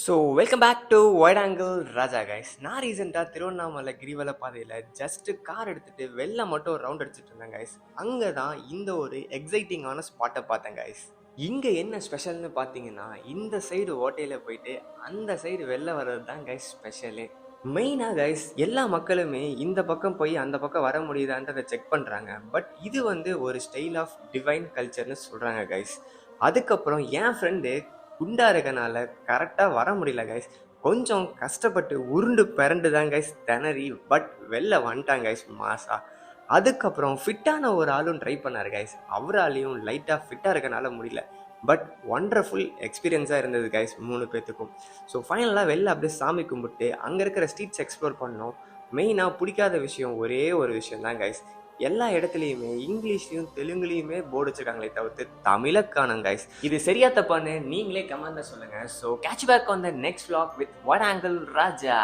So welcome back to wide angle Raja guys. நான் ரீசெண்டாக திருவண்ணாமலை கிரிவல பாதையில் ஜஸ்ட்டு கார் எடுத்துகிட்டு வெளில மட்டும் ஒரு ரவுண்ட் அடிச்சுட்டு இருந்தேன் கைஸ். அங்கே தான் இந்த ஒரு எக்ஸைட்டிங்கான ஸ்பாட்டை பார்த்தேன் கைஸ். இங்கே என்ன ஸ்பெஷல்னு பார்த்தீங்கன்னா, இந்த சைடு ஓட்டையில் போயிட்டு அந்த சைடு வெளில வர்றது தான் கைஸ் ஸ்பெஷலே. மெயினாக கைஸ் எல்லா மக்களுமே இந்த பக்கம் போய் அந்த பக்கம் வர முடியுதான்றதை செக் பண்ணுறாங்க. பட் இது வந்து ஒரு ஸ்டைல் ஆஃப் டிவைன் கல்ச்சர்னு சொல்கிறாங்க கைஸ். அதுக்கப்புறம் என் ஃப்ரெண்டு குண்டா இருக்கனால கரெக்டாக வர முடியல கைஸ். கொஞ்சம் கஷ்டப்பட்டு உருண்டு பிறண்டு தான் கைஸ் திணறி பட் வெளில வந்துட்டாங்க கைஸ் மாசா. அதுக்கப்புறம் ஃபிட்டான ஒரு ஆளும் ட்ரை பண்ணார் கைஸ். அவராலையும் லைட்டாக ஃபிட்டாக இருக்கனால முடியல. பட் ஒண்டர்ஃபுல் எக்ஸ்பீரியன்ஸாக இருந்தது கைஸ் 3 பேர்த்துக்கும். ஸோ ஃபைனலாக வெளில அப்படியே சாமி கும்பிட்டு அங்கே இருக்கிற ஸ்ட்ரீட்ஸ் எக்ஸ்ப்ளோர் பண்ணோம். மெயினாக பிடிக்காத விஷயம் ஒரே ஒரு விஷயம் தான் கைஸ், எல்லா இடத்துலையுமே இங்கிலீஷ்லையும் தெலுங்குலையுமே போர்டு வச்சிருக்காங்களே தவிர்த்து தமிழை காணோம் கைஸ். இது சரியா தப்பான்னு நீங்களே கமெண்ட்ல சொல்லுங்க. So catch back on the next vlog with wide angle Raja.